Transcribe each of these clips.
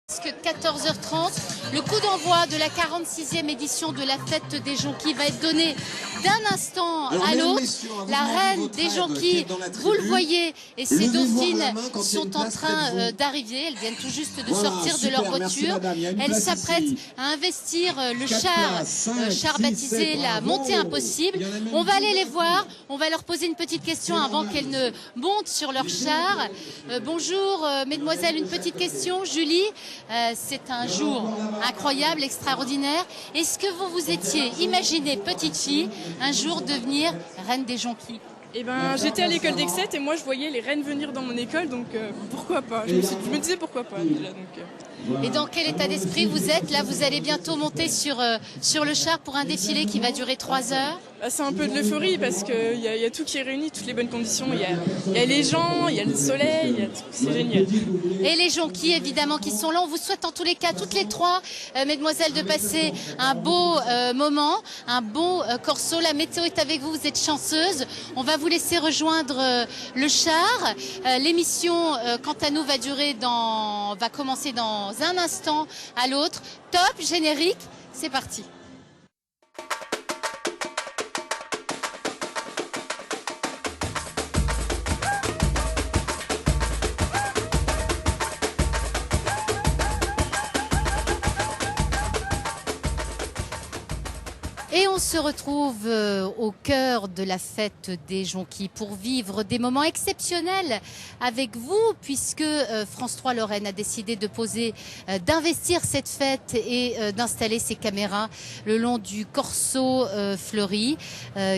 14h30, le coup d'envoi de la 46e édition de la fête des jonquilles va être donné d'un instant à l'autre. La reine des jonquilles, vous le voyez, et ses dauphines sont en train d'arriver. Elles viennent tout juste de sortir de leur voiture. Elles s'apprêtent à investir le char baptisé la montée impossible. On va aller les voir, on va leur poser une petite question avant qu'elles ne montent sur leur char. Bonjour mesdemoiselles, une petite question. Julie, c'est un jour incroyable, extraordinaire. Est-ce que vous vous étiez imaginé, petite fille, un jour devenir reine des jonquilles? Eh ben, j'étais à l'école d'Excès et moi je voyais les reines venir dans mon école, donc pourquoi pas. Je me disais pourquoi pas déjà. Et dans quel état d'esprit vous êtes? Là, vous allez bientôt monter sur le char pour un défilé qui va durer 3 heures. C'est un peu de l'euphorie parce qu'il y a tout qui est réuni, toutes les bonnes conditions. Il y a les gens, il y a le soleil, il y a tout. C'est génial. Et les jonquilles, évidemment, qui sont là. On vous souhaite en tous les cas, toutes les trois, mesdemoiselles, de passer un beau moment, un beau corso. La météo est avec vous, vous êtes chanceuses. On va vous laisser rejoindre le char. L'émission, quant à nous, va commencer dans un instant à l'autre. Top, générique, c'est parti. Et on se retrouve au cœur de la fête des jonquilles pour vivre des moments exceptionnels avec vous, puisque France 3 Lorraine a décidé d'investir cette fête et d'installer ses caméras le long du corso fleuri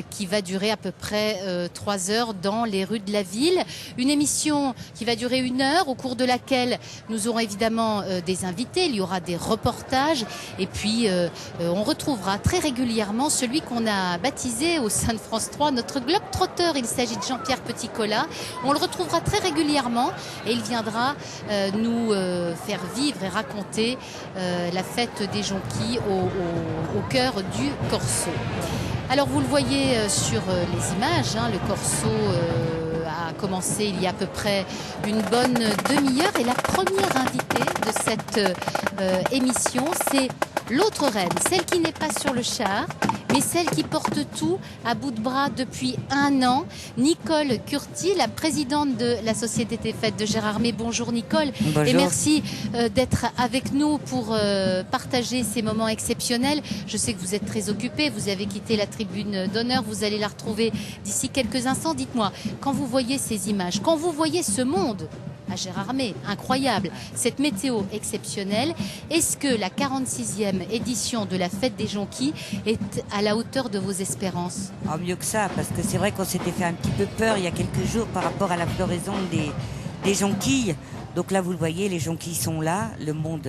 qui va durer à peu près 3 heures dans les rues de la ville. Une émission qui va durer 1 heure, au cours de laquelle nous aurons évidemment des invités, il y aura des reportages et puis on retrouvera très régulièrement celui qu'on a baptisé au sein de France 3 notre globe-trotteur. Il s'agit de Jean-Pierre Petit-Colas. On le retrouvera très régulièrement et il viendra nous faire vivre et raconter la fête des jonquilles au cœur du corso. Alors vous le voyez sur les images, hein, le corso a commencé il y a à peu près une bonne demi-heure et la première invitée de cette émission, c'est l'autre reine, celle qui n'est pas sur le char, mais celle qui porte tout à bout de bras depuis 1 an, Nicole Curti, la présidente de la Société des Fêtes de Gérardmer. Bonjour Nicole. Bonjour. Et merci d'être avec nous pour partager ces moments exceptionnels. Je sais que vous êtes très occupée, vous avez quitté la tribune d'honneur, vous allez la retrouver d'ici quelques instants. Dites-moi, quand vous voyez ces images, quand vous voyez ce monde à Gérardmer, incroyable, cette météo exceptionnelle, est-ce que la 46e édition de la fête des jonquilles est à la hauteur de vos espérances? Mieux que ça, parce que c'est vrai qu'on s'était fait un petit peu peur il y a quelques jours par rapport à la floraison des jonquilles. Donc là, vous le voyez, les jonquilles sont là, le monde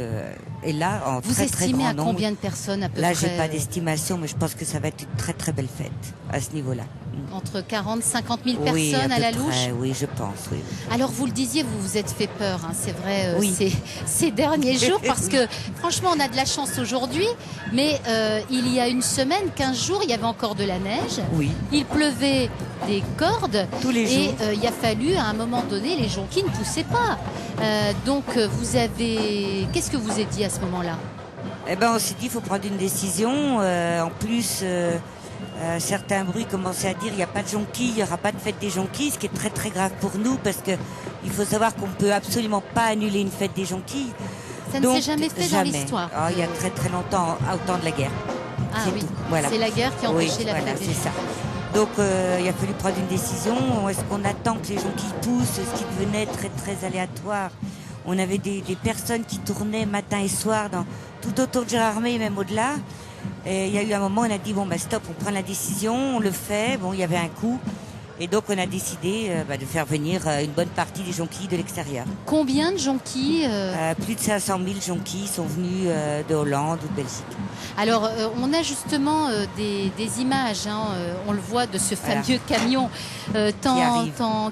est là en vous très très grand nombre. Vous estimez à combien de personnes à peu près? Là, j'ai pas d'estimation, mais je pense que ça va être une très très belle fête à ce niveau-là. Entre 40 50 000 oui, personnes à la louche? Oui, je pense, oui. Alors, vous le disiez, vous vous êtes fait peur, hein, c'est vrai, oui. ces derniers jours, parce que franchement, on a de la chance aujourd'hui, mais il y a une semaine, 15 jours, il y avait encore de la neige. Oui. Il pleuvait des cordes. Tous les jours. Et il a fallu, à un moment donné, les jonquilles ne poussaient pas. Donc, vous avez... Qu'est-ce que vous avez dit à ce moment-là? Eh ben, on s'est dit, il faut prendre une décision. En plus... certains bruits commençaient à dire il n'y a pas de jonquilles, il n'y aura pas de fête des jonquilles, ce qui est très très grave pour nous parce que il faut savoir qu'on ne peut absolument pas annuler une fête des jonquilles. Ça ne s'est jamais fait dans l'histoire. Il y a très très longtemps, au temps de la guerre. Ah oui, voilà. C'est la guerre qui a empêché la fête des jonquilles. C'est ça. Donc il a fallu prendre une décision. Est-ce qu'on attend que les jonquilles poussent, ce qui devenait très très aléatoire? On avait des personnes qui tournaient matin et soir tout autour de Gérardmer et même au-delà. Et il y a eu un moment où on a dit bon bah stop, on prend la décision, on le fait. Bon, il y avait un coût et donc on a décidé de faire venir une bonne partie des jonquilles de l'extérieur. Combien de jonquilles Plus de 500 000 jonquilles sont venues de Hollande ou de Belgique. Alors on a justement des images, hein, on le voit de ce fameux camion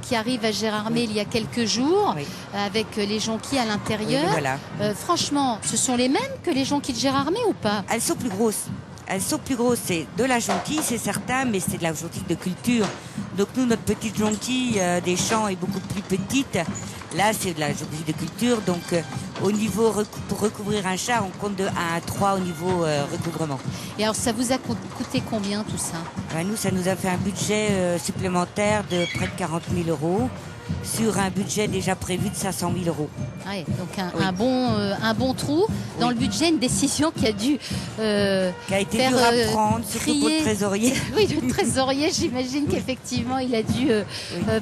qui arrive à Gérardmer il y a quelques jours avec les jonquilles à l'intérieur. Oui, voilà. Franchement, ce sont les mêmes que les jonquilles de Gérardmer ou pas? Elles sont plus grosses. elles sont plus grosses. C'est de la jonquille, c'est certain, mais c'est de la jonquille de culture. Donc nous, notre petite jonquille des champs est beaucoup plus petite. Là, c'est de la jonquille de culture. Donc au niveau, pour recouvrir un char, on compte de 1 à 3 au niveau recouvrement. Et alors, ça vous a coûté combien tout ça? Nous, ça nous a fait un budget supplémentaire de près de 40 000 € sur un budget déjà prévu de 500 000 €. Ouais, donc un bon trou dans le budget, une décision qui a dû qui a été faire dur à prendre, surtout pour le trésorier. Oui, le trésorier, j'imagine qu'effectivement, il a dû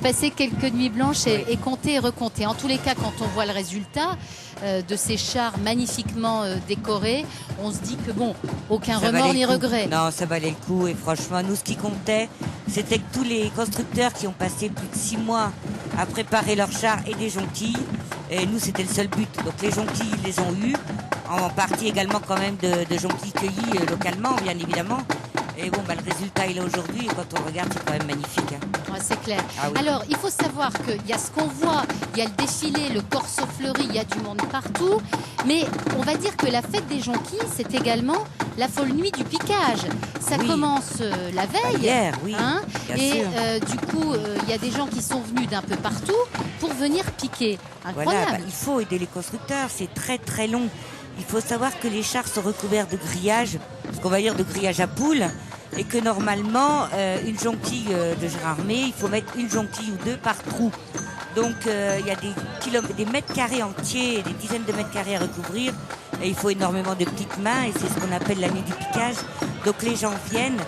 passer quelques nuits blanches et compter et recompter. En tous les cas, quand on voit le résultat de ces chars magnifiquement décorés, on se dit que bon, aucun remords ni regret. Non, ça valait le coup. Et franchement, nous, ce qui comptait, c'était que tous les constructeurs qui ont passé plus de 6 mois à préparer leurs chars et des jonquilles, et nous, c'était le seul but. Donc les jonquilles, ils les ont eues, en partie également quand même de jonquilles cueillies localement, bien évidemment. Et bon, le résultat, il est aujourd'hui, et quand on le regarde, c'est quand même magnifique. Ouais, c'est clair. Ah oui. Alors, il faut savoir qu'il y a ce qu'on voit, il y a le défilé, le corso fleuri, il y a du monde partout. Mais on va dire que la fête des jonquilles, c'est également la folle nuit du piquage. Ça commence la veille. Hier, oui. Et du coup, il y a des gens qui sont venus d'un peu partout pour venir piquer. Incroyable. Voilà, il faut aider les constructeurs, c'est très très long. Il faut savoir que les chars sont recouverts de grillage, ce qu'on va dire de grillage à poules, et que normalement, une jonquille de Gérardmer, il faut mettre une jonquille ou deux par trou. Donc il y a des mètres carrés entiers, des dizaines de mètres carrés à recouvrir, et il faut énormément de petites mains, et c'est ce qu'on appelle la nuit du piquage. Donc les gens viennent,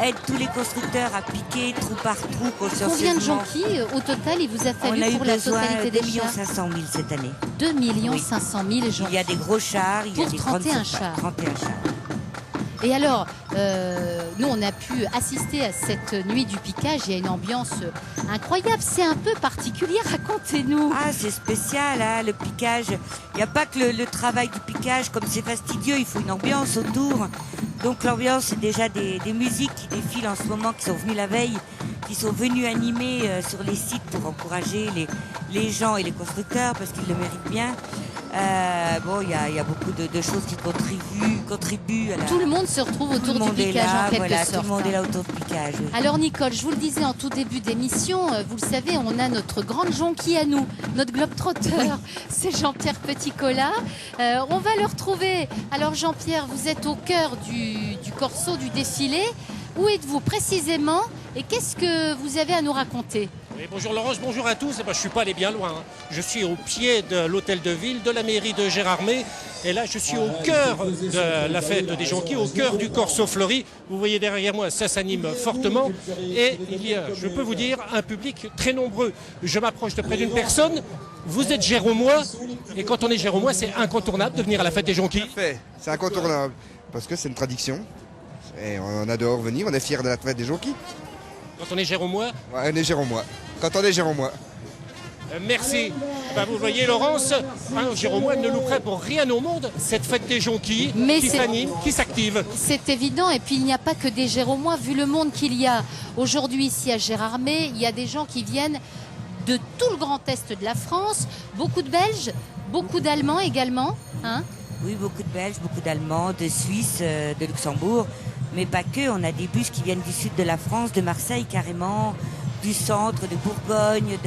aident tous les constructeurs à piquer trou par trou. Combien de jonquilles au total il vous a fallu pour la totalité des chars? 2 500 000 cette année. 2 500 000 jonquilles. Il y a des gros chars, il y a des 31 chars. 31 chars. Et alors, nous, on a pu assister à cette nuit du piquage. Il y a une ambiance incroyable. C'est un peu particulier. Racontez-nous. Ah, c'est spécial, le piquage. Il n'y a pas que le travail du piquage. Comme c'est fastidieux, il faut une ambiance autour. Donc l'ambiance, c'est déjà des musiques qui défilent en ce moment, qui sont venues la veille, qui sont venues animer sur les sites pour encourager les gens et les constructeurs, parce qu'ils le méritent bien. Il y a beaucoup de choses qui contribuent à la... Tout le monde se retrouve autour du piquage en quelque sorte. Tout le monde est là autour du piquage. Oui. Alors Nicole, je vous le disais en tout début d'émission, vous le savez, on a notre grande jonquille à nous, notre globe-trotteur, c'est Jean-Pierre Petit-Colas. On va le retrouver. Alors Jean-Pierre, vous êtes au cœur du corso, du défilé. Où êtes-vous précisément et qu'est-ce que vous avez à nous raconter? Oui, bonjour Laurence, bonjour à tous. Je ne suis pas allé bien loin. Je suis au pied de l'hôtel de ville, de la mairie de Gérardmer. Et là, je suis au cœur de la fête des jonquilles, au cœur du corso fleuri. Vous voyez derrière moi, ça s'anime fortement. Et il y a, je peux vous dire, un public très nombreux. Je m'approche de près d'une personne. Vous êtes Géromois. Et quand on est Géromois, c'est incontournable de venir à la fête des jonquilles. C'est incontournable. Parce que c'est une tradition. Et on adore venir, on est fiers de la fête des jonquilles. Quand on est Géromois? Ouais, on est Géromois. Quand on est Géromois. Merci. Vous voyez Laurence, un Géromois ne louperait pour rien au monde cette fête des jonquilles qui s'anime, qui s'active. C'est évident, et puis il n'y a pas que des Géromois, vu le monde qu'il y a aujourd'hui ici à Gérardmer, il y a des gens qui viennent de tout le grand est de la France, beaucoup de Belges, beaucoup d'Allemands également. Oui, beaucoup de Belges, beaucoup d'Allemands, de Suisse, de Luxembourg, mais pas que, on a des bus qui viennent du sud de la France, de Marseille carrément, du centre, de Bourgogne,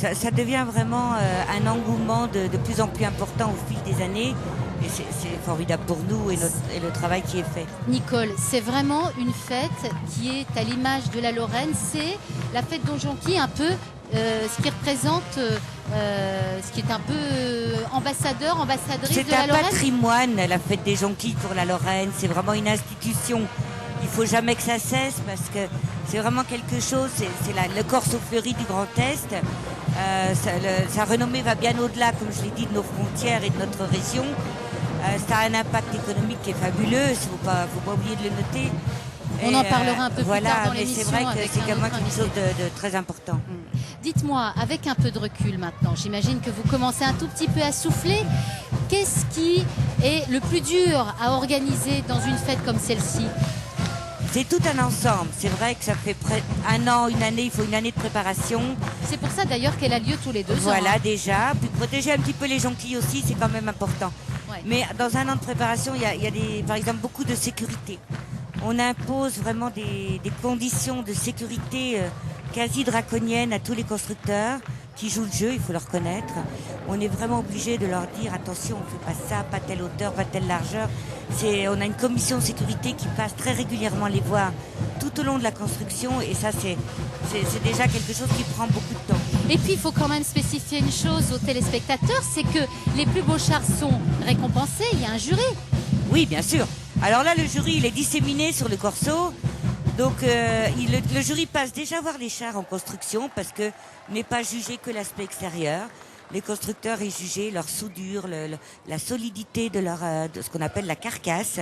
ça devient vraiment un engouement de plus en plus important au fil des années. Et c'est formidable pour nous et le travail qui est fait. Nicole, c'est vraiment une fête qui est à l'image de la Lorraine. C'est la fête des jonquilles, un peu ce qui représente, ce qui est un peu ambassadrice de la Lorraine. C'est un patrimoine, la fête des jonquilles pour la Lorraine. C'est vraiment une institution. Il ne faut jamais que ça cesse parce que c'est vraiment quelque chose. C'est le corso fleuri du Grand Est. Sa renommée va bien au-delà, comme je l'ai dit, de nos frontières et de notre région. Ça a un impact économique qui est fabuleux, il ne faut pas oublier de le noter. On en parlera un peu plus tard dans l'émission. C'est vrai que c'est également quelque chose de très important. Dites-moi, avec un peu de recul maintenant, j'imagine que vous commencez un tout petit peu à souffler. Qu'est-ce qui est le plus dur à organiser dans une fête comme celle-ci? C'est tout un ensemble. C'est vrai que ça fait un an, une année, il faut une année de préparation. C'est pour ça d'ailleurs qu'elle a lieu tous les 2 ans. Voilà, déjà. Puis protéger un petit peu les jonquilles aussi, c'est quand même important. Ouais. Mais dans un an de préparation, il y a par exemple beaucoup de sécurité. On impose vraiment des conditions de sécurité quasi draconiennes à tous les constructeurs qui jouent le jeu, il faut le reconnaître. On est vraiment obligé de leur dire attention, on ne fait pas ça, pas telle hauteur, pas telle largeur. On a une commission de sécurité qui passe très régulièrement les voir tout au long de la construction et ça c'est déjà quelque chose qui prend beaucoup de temps. Et puis il faut quand même spécifier une chose aux téléspectateurs, c'est que les plus beaux chars sont récompensés, il y a un jury. Oui, bien sûr. Alors là, le jury, il est disséminé sur le corso. Donc le jury passe déjà voir les chars en construction parce que n'est pas jugé que l'aspect extérieur. Les constructeurs est jugé leur soudure, la solidité de ce qu'on appelle la carcasse.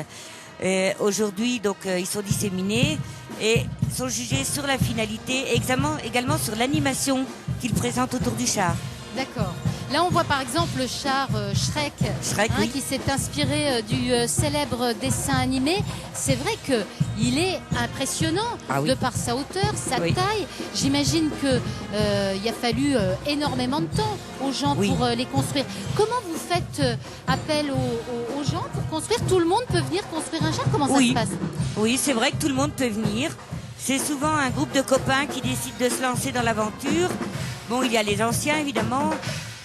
Aujourd'hui, donc ils sont disséminés et sont jugés sur la finalité et également sur l'animation qu'ils présentent autour du char. D'accord. Là, on voit par exemple le char Shrek, oui. qui s'est inspiré du célèbre dessin animé. C'est vrai qu'il est impressionnant de par sa hauteur, sa taille. J'imagine qu'il a fallu énormément de temps aux gens pour les construire. Comment vous faites appel aux gens pour construire? Tout le monde peut venir construire un char? Comment ça se passe? Oui, c'est vrai que tout le monde peut venir. C'est souvent un groupe de copains qui décident de se lancer dans l'aventure. Bon, il y a les anciens, évidemment,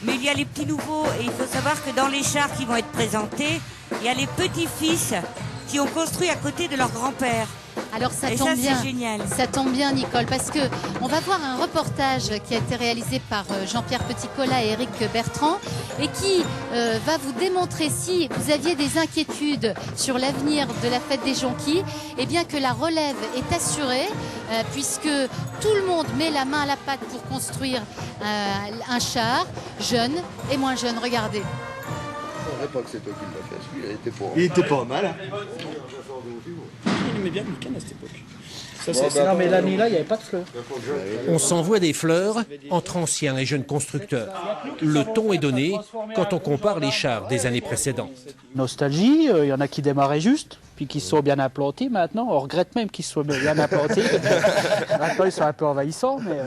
mais il y a les petits nouveaux. Et il faut savoir que dans les chars qui vont être présentés, il y a les petits-fils qui ont construit à côté de leur grand-père. Alors ça tombe bien. C'est génial. Ça tombe bien, Nicole, parce que on va voir un reportage qui a été réalisé par Jean-Pierre Petit-Colas et Éric Bertrand et qui va vous démontrer, si vous aviez des inquiétudes sur l'avenir de la fête des Jonquilles, eh bien que la relève est assurée puisque tout le monde met la main à la pâte pour construire un char, jeune et moins jeune. Regardez. Je ne pas que c'est toi qui l'as fait, celui-là Il était pas mal. Il aimait bien le week-end à cette époque. Non, mais l'année-là, il n'y avait pas de fleurs. On s'envoie des fleurs entre anciens et jeunes constructeurs. Le ton est donné quand on compare les chars des années précédentes. Nostalgie, il y en a qui démarraient juste, puis qui se sont bien implantés maintenant. On regrette même qu'ils se soient bien implantés. Maintenant, ils sont un peu envahissants, mais...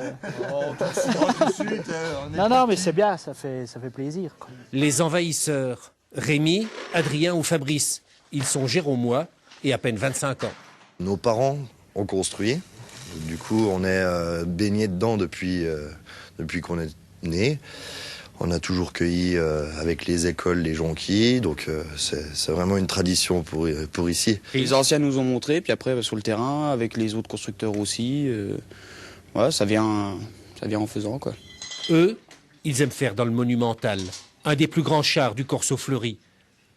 Non, mais c'est bien, ça fait plaisir. Quoi. Les envahisseurs, Rémi, Adrien ou Fabrice, ils sont Jérômois et à peine 25 ans. Nos parents ont construit. Du coup, on est baigné dedans depuis qu'on est né. On a toujours cueilli avec les écoles les jonquilles, donc c'est vraiment une tradition pour ici. Les anciens nous ont montré, puis après sur le terrain, avec les autres constructeurs aussi. Ouais, ça vient en faisant, quoi. Eux, ils aiment faire dans le monumental. Un des plus grands chars du Corso Fleury.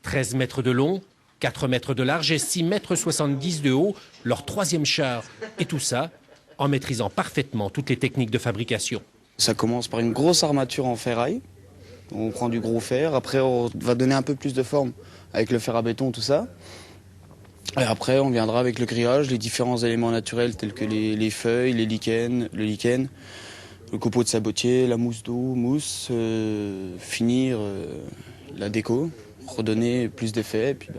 13 mètres de long, 4 mètres de large et 6 mètres 70 de haut, leur troisième char. Et tout ça en maîtrisant parfaitement toutes les techniques de fabrication. Ça commence par une grosse armature en ferraille. On prend du gros fer, après on va donner un peu plus de forme avec le fer à béton, tout ça. Et après on viendra avec le grillage, les différents éléments naturels tels que les feuilles, le lichen, le copeau de sabotier, la mousse d'eau, finir la déco, redonner plus d'effet, et puis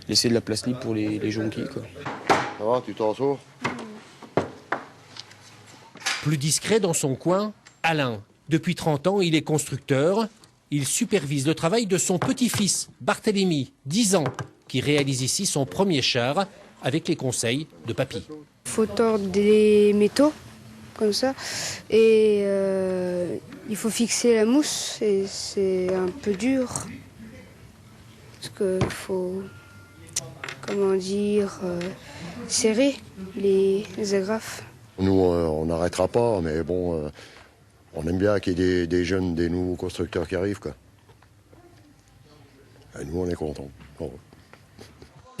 laisser de la place libre pour les jonquilles, quoi. Ça va, tu t'en sors? Plus discret dans son coin, Alain. Depuis 30 ans, il est constructeur. Il supervise le travail de son petit-fils, Barthélemy, 10 ans, qui réalise ici son premier char avec les conseils de papy. Il faut tordre des métaux, comme ça, et il faut fixer la mousse, et c'est un peu dur, parce qu'il faut, serrer les agrafes. Nous, on n'arrêtera pas, mais bon, on aime bien qu'il y ait des jeunes, des nouveaux constructeurs qui arrivent, quoi. Et nous, on est contents.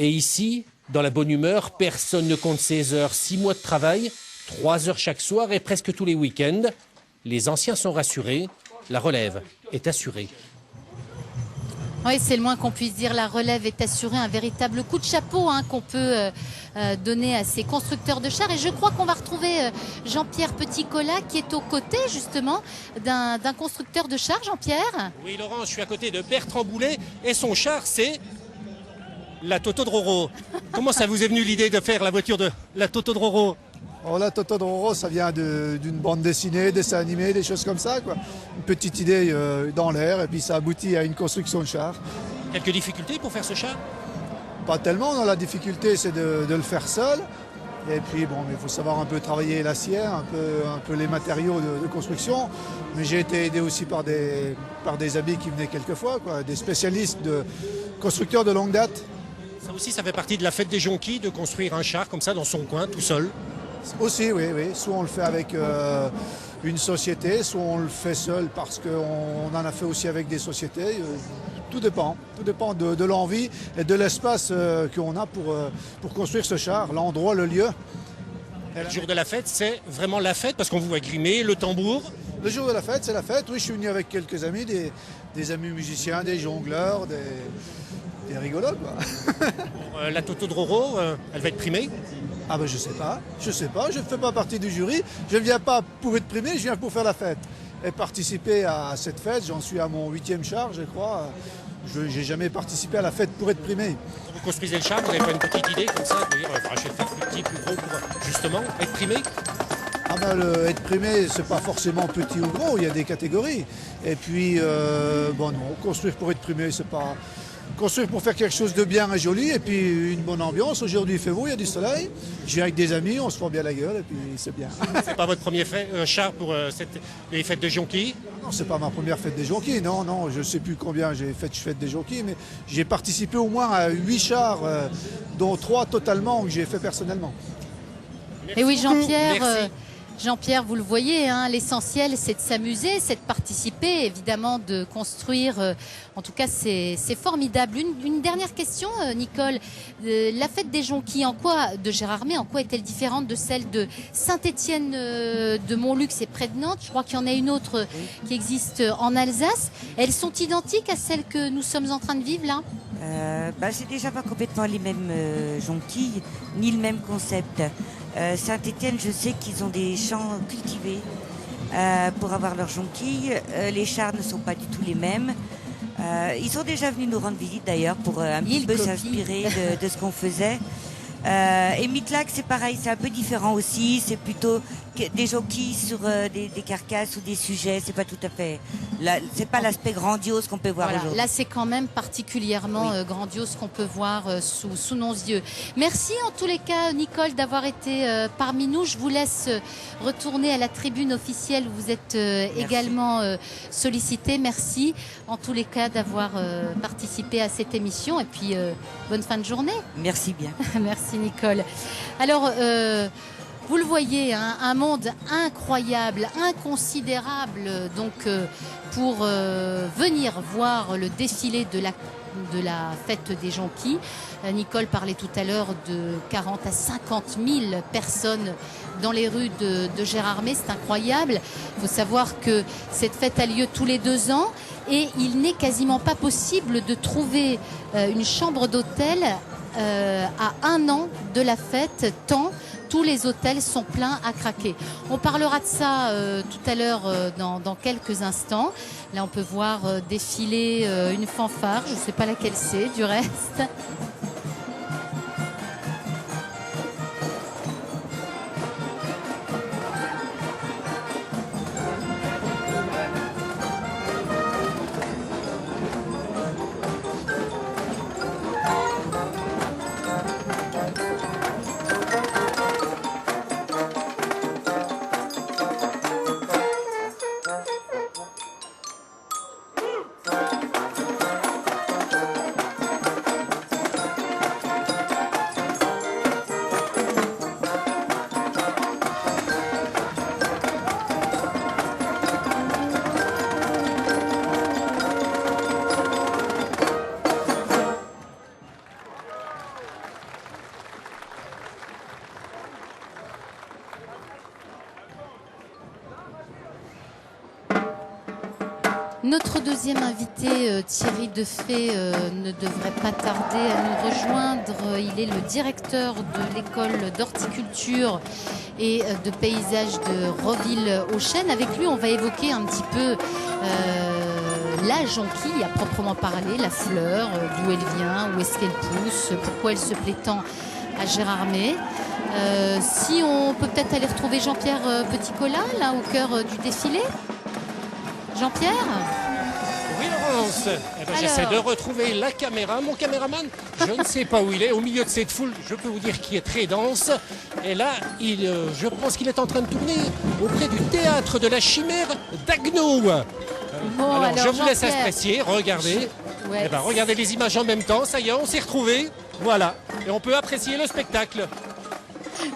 Et ici, dans la bonne humeur, personne ne compte ses heures. 6 mois de travail, 3 heures chaque soir et presque tous les week-ends. Les anciens sont rassurés, la relève est assurée. Oui, c'est le moins qu'on puisse dire. La relève est assurée, un véritable coup de chapeau qu'on peut donner à ces constructeurs de chars. Et je crois qu'on va retrouver Jean-Pierre Petit-Colas qui est aux côtés justement d'un constructeur de chars, Jean-Pierre. Oui, Laurent, je suis à côté de Bertrand Boulet et son char, c'est la Totodroro. Comment ça vous est venu l'idée de faire la voiture de la Totodroro? Oh, la Totodroro, ça vient d'une bande dessinée, dessin animé, des choses comme ça, quoi. Une petite idée dans l'air et puis ça aboutit à une construction de char. Quelques difficultés pour faire ce char? Pas tellement, non, la difficulté c'est de le faire seul. Et puis bon, il faut savoir un peu travailler l'acier, un peu les matériaux de construction. Mais j'ai été aidé aussi par des amis qui venaient quelquefois, quoi, des spécialistes de constructeurs de longue date. Ça aussi, ça fait partie de la fête des jonquilles de construire un char comme ça dans son coin, tout seul. Aussi, oui. Soit on le fait avec une société, soit on le fait seul parce qu'on en a fait aussi avec des sociétés. Tout dépend de l'envie et de l'espace qu'on a pour construire ce char, l'endroit, le lieu. Le jour de la fête, c'est vraiment la fête parce qu'on vous voit grimer, le tambour. Le jour de la fête, c'est la fête. Oui, je suis venu avec quelques amis, des amis musiciens, des jongleurs, des rigolos, quoi. La Totodroro, elle va être primée? Ah ben je sais pas, je ne fais pas partie du jury, je ne viens pas pour être primé, je viens pour faire la fête. Et participer à cette fête, j'en suis à mon 8e char, je crois. Je n'ai jamais participé à la fête pour être primé. Quand vous construisez le char, vous n'avez pas une petite idée comme ça, de dire, je vais faire plus petit, plus gros pour justement être primé? Ah ben, être primé, c'est pas forcément petit ou gros, il y a des catégories. Et puis, bon non, construire pour être primé, c'est pas... Construire pour faire quelque chose de bien et joli, et puis une bonne ambiance. Aujourd'hui, il fait beau, il y a du soleil. Je viens avec des amis, on se prend bien la gueule, et puis c'est bien. C'est pas votre premier char pour les fêtes de jonquilles? Non, c'est pas ma première fête des jonquilles, non, je sais plus combien j'ai fait fête des jonquilles, mais j'ai participé au moins à 8 chars, dont 3 totalement que j'ai fait personnellement. Et oui, Jean-Pierre, vous le voyez, hein, l'essentiel c'est de s'amuser, c'est de participer, évidemment de construire. En tout cas, c'est formidable. Une dernière question, Nicole. La fête des jonquilles, de Gérardmer, en quoi est-elle différente de celle de Saint-Étienne de Montluc, et près de Nantes? Je crois qu'il y en a une autre qui existe en Alsace. Elles sont identiques à celles que nous sommes en train de vivre là? C'est déjà pas complètement les mêmes jonquilles, ni le même concept. Saint-Étienne, je sais qu'ils ont des champs cultivés pour avoir leurs jonquilles. Les chars ne sont pas du tout les mêmes. Ils sont déjà venus nous rendre visite d'ailleurs pour un petit peu s'inspirer de ce qu'on faisait. Et Mitlac, c'est pareil, c'est un peu différent aussi. C'est plutôt des jonquilles sur des carcasses ou des sujets. C'est pas tout à fait. C'est pas l'aspect grandiose qu'on peut voir aujourd'hui. Là, c'est quand même particulièrement grandiose qu'on peut voir sous nos yeux. Merci en tous les cas, Nicole, d'avoir été parmi nous. Je vous laisse retourner à la tribune officielle où vous êtes également sollicité. Merci en tous les cas d'avoir participé à cette émission. Et puis, bonne fin de journée. Merci bien. Merci Nicole. Alors, vous le voyez, hein, un monde incroyable, inconsidérable, donc pour venir voir le défilé de la fête des jonquilles. Nicole parlait tout à l'heure de 40 à 50 000 personnes dans les rues de Gérardmer. C'est incroyable. Il faut savoir que cette fête a lieu tous les 2 ans et il n'est quasiment pas possible de trouver une chambre d'hôtel à 1 an de la fête, tant tous les hôtels sont pleins à craquer. On parlera de ça tout à l'heure dans quelques instants. Là, on peut voir défiler une fanfare, je ne sais pas laquelle c'est du reste. Notre deuxième invité, Thierry Defay, ne devrait pas tarder à nous rejoindre. Il est le directeur de l'école d'horticulture et de paysage de Roville-aux-Chênes. Avec lui, on va évoquer un petit peu la jonquille à proprement parler, la fleur, d'où elle vient, où est-ce qu'elle pousse, pourquoi elle se plaît tant à Gérardmer. Si on peut peut-être aller retrouver Jean-Pierre Petit-Collat, là, au cœur du défilé. Jean-Pierre ? Oui, Laurence. Eh ben, j'essaie de retrouver la caméra. Mon caméraman, je ne sais pas où il est. Au milieu de cette foule, je peux vous dire qu'il est très dense. Et là, je pense qu'il est en train de tourner auprès du théâtre de la Chimère d'Agneau. Bon, alors, je vous laisse Jean-Pierre. apprécier. Regardez. Ouais. Eh ben, regardez les images en même temps. Ça y est, on s'est retrouvés. Voilà. Et on peut apprécier le spectacle.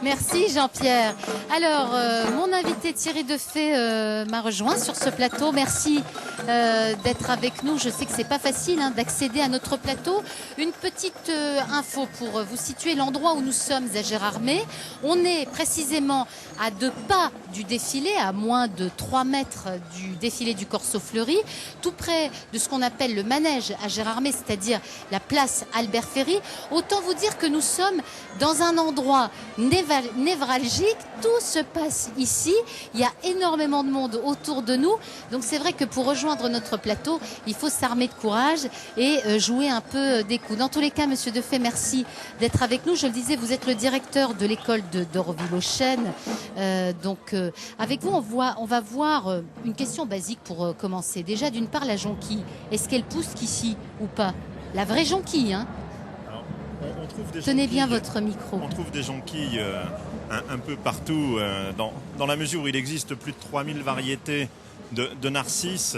Merci Jean-Pierre. Alors, mon invité Thierry Defay m'a rejoint sur ce plateau. Merci d'être avec nous. Je sais que c'est pas facile d'accéder à notre plateau. Une petite info pour vous situer l'endroit où nous sommes à Gérardmer. On est précisément à 2 pas du défilé, à moins de 3 mètres du défilé du Corso Fleuri, tout près de ce qu'on appelle le manège à Gérardmer, c'est-à-dire la place Albert Ferry. Autant vous dire que nous sommes dans un endroit névralgique, tout se passe ici, il y a énormément de monde autour de nous, donc c'est vrai que pour rejoindre notre plateau, il faut s'armer de courage et jouer un peu des coups. Dans tous les cas, Monsieur Defay, merci d'être avec nous. Je le disais, vous êtes le directeur de l'école d'Orville-aux-Chênes, donc avec vous, on va voir une question basique pour commencer. Déjà, d'une part, la jonquille, est-ce qu'elle pousse qu'ici ou pas? La vraie jonquille, hein? On trouve des Tenez bien jonquilles, votre micro. On trouve des jonquilles un peu partout. Dans la mesure où il existe plus de 3000 variétés de narcisses,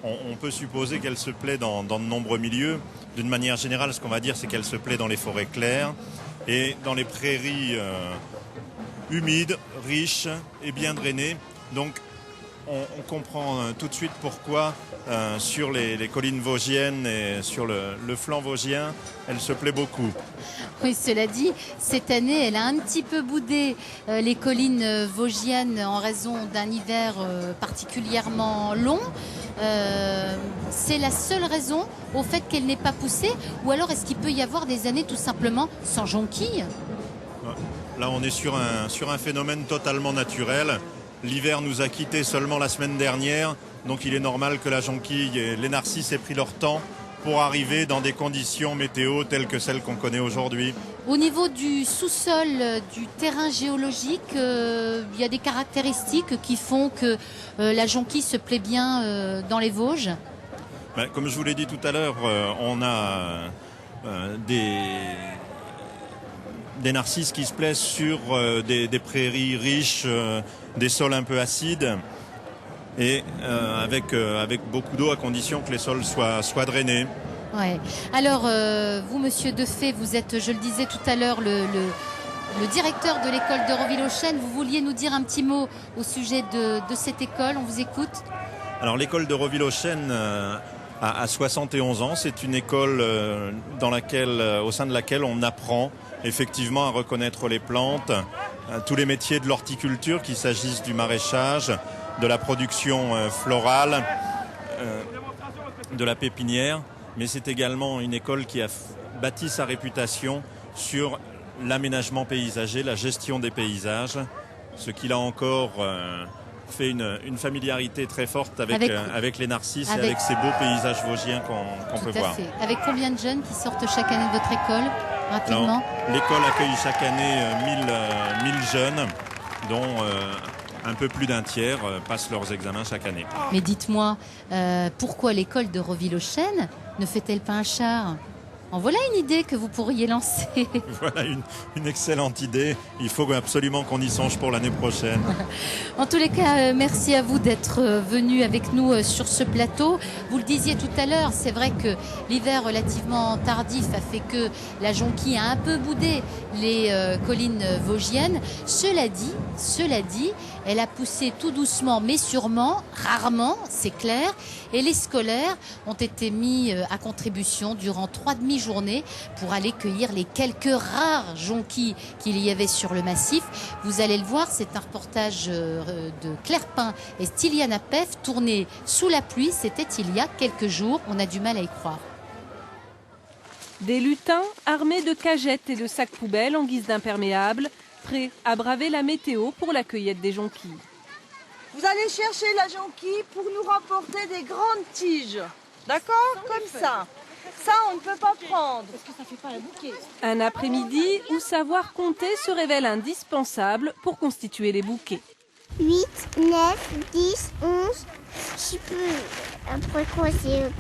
on peut supposer qu'elle se plaît dans de nombreux milieux. D'une manière générale, ce qu'on va dire, c'est qu'elle se plaît dans les forêts claires et dans les prairies humides, riches et bien drainées. Donc, on comprend tout de suite pourquoi sur les collines vosgiennes et sur le flanc vosgien, elle se plaît beaucoup. Oui, cela dit, cette année, elle a un petit peu boudé les collines vosgiennes en raison d'un hiver particulièrement long. C'est la seule raison au fait qu'elle n'ait pas poussé, ou alors est-ce qu'il peut y avoir des années tout simplement sans jonquille? Là, on est sur un phénomène totalement naturel. L'hiver nous a quittés seulement la semaine dernière, donc il est normal que la jonquille et les narcisses aient pris leur temps pour arriver dans des conditions météo telles que celles qu'on connaît aujourd'hui. Au niveau du sous-sol, du terrain géologique, il y a des caractéristiques qui font que la jonquille se plaît bien dans les Vosges. Comme je vous l'ai dit tout à l'heure, on a des narcisses qui se plaisent sur des prairies riches, des sols un peu acides et avec beaucoup d'eau à condition que les sols soient drainés. Ouais. Alors, vous, Monsieur Defay, vous êtes, je le disais tout à l'heure, le directeur de l'école d'Orville-aux-Chênes. Vous vouliez nous dire un petit mot au sujet de cette école, on vous écoute. Alors, l'école d'Orville-aux-Chênes a 71 ans. C'est une école au sein de laquelle on apprend effectivement à reconnaître les plantes, tous les métiers de l'horticulture, qu'il s'agisse du maraîchage, de la production florale, de la pépinière, mais c'est également une école qui a bâti sa réputation sur l'aménagement paysager, la gestion des paysages, ce qui là encore fait une familiarité très forte avec les narcisses et avec ces beaux paysages vosgiens qu'on peut voir. Fait. Avec combien de jeunes qui sortent chaque année de votre école, rapidement? L'école accueille chaque année 1000 jeunes, dont un peu plus d'un tiers passent leurs examens chaque année. Mais dites-moi, pourquoi l'école d'Orville-aux-Chênes ne fait-elle pas un char? En voilà une idée que vous pourriez lancer. Voilà une excellente idée. Il faut absolument qu'on y songe pour l'année prochaine. En tous les cas, merci à vous d'être venu avec nous sur ce plateau. Vous le disiez tout à l'heure, c'est vrai que l'hiver relativement tardif a fait que la jonquille a un peu boudé les collines vosgiennes. Cela dit, elle a poussé tout doucement mais sûrement, rarement, c'est clair. Et les scolaires ont été mis à contribution durant 3 demi-journées pour aller cueillir les quelques rares jonquilles qu'il y avait sur le massif. Vous allez le voir, c'est un reportage de Claire Pin et Styliana Peff tourné sous la pluie. C'était il y a quelques jours, on a du mal à y croire. Des lutins armés de cagettes et de sacs poubelles en guise d'imperméables, prêts à braver la météo pour la cueillette des jonquilles. Vous allez chercher la jonquille pour nous rapporter des grandes tiges. D'accord? Comme ça. Ça, on ne peut pas prendre. Parce que ça fait pas un bouquet. Un après-midi où savoir compter se révèle indispensable pour constituer les bouquets. 8, 9, 10, 11. Je peux. Après quoi c'est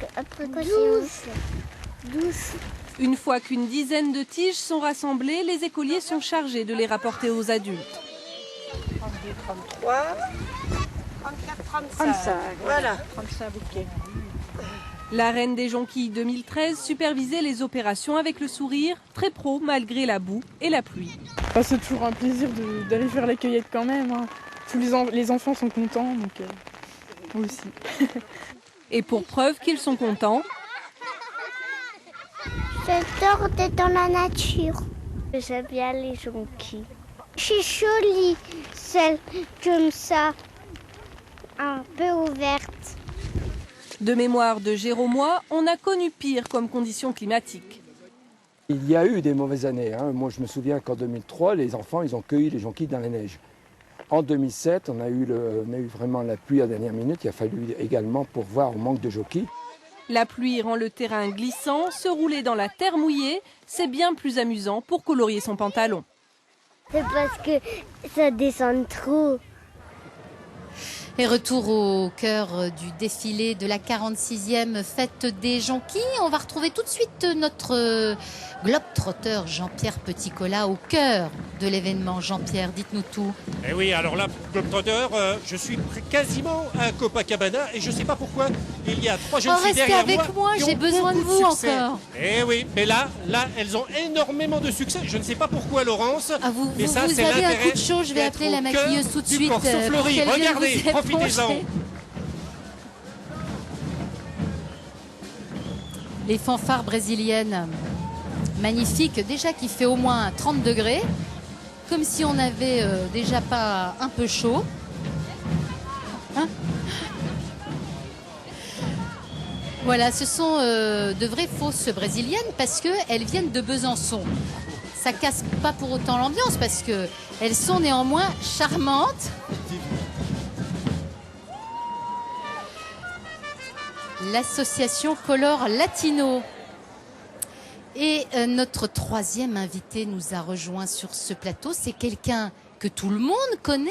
12. Une fois qu'une dizaine de tiges sont rassemblées, les écoliers sont chargés de les rapporter aux adultes. 32, 33, 34, 35. Voilà. 35 bouquets. La Reine des Jonquilles 2013 supervisait les opérations avec le sourire, très pro malgré la boue et la pluie. C'est toujours un plaisir d'aller faire la cueillette quand même. Hein. Tous les enfants sont contents, donc moi aussi. Et pour preuve qu'ils sont contents, j'adore d'être dans la nature. J'aime bien les jonquilles. Je suis jolie, celle comme ça, un peu ouverte. de mémoire de Jéromois, on a connu pire comme conditions climatiques. Il y a eu des mauvaises années. Hein. Moi, je me souviens qu'en 2003, les enfants, ils ont cueilli les jonquilles dans la neige. En 2007, on a eu vraiment la pluie à la dernière minute. Il a fallu également pourvoir au manque de jonquilles. La pluie rend le terrain glissant. Se rouler dans la terre mouillée, c'est bien plus amusant pour colorier son pantalon. C'est parce que ça descend trop. Et retour au cœur du défilé de la 46e fête des jonquilles. On va retrouver tout de suite notre globe-trotteur Jean-Pierre Petit-Colas au cœur de l'événement. Jean-Pierre, dites-nous tout. Eh oui, alors là, globe-trotteur, je suis quasiment à Copacabana et je ne sais pas pourquoi il y a 3 jeunes filles derrière moi. Restez avec moi, j'ai besoin de vous encore. Eh oui, mais là, elles ont énormément de succès. Je ne sais pas pourquoi, Laurence. Ah, vous ça, avez un coup de chaud, je vais appeler la maquilleuse tout de suite. Regardez, profitez-en. Les fanfares brésiliennes, magnifiques, déjà qu'il fait au moins 30 degrés, comme si on n'avait déjà pas un peu chaud. Hein? Voilà, ce sont de vraies fausses brésiliennes parce qu'elles viennent de Besançon. Ça casse pas pour autant l'ambiance parce qu'elles sont néanmoins charmantes. L'association Color Latino. Et notre troisième invité nous a rejoint sur ce plateau. C'est quelqu'un que tout le monde connaît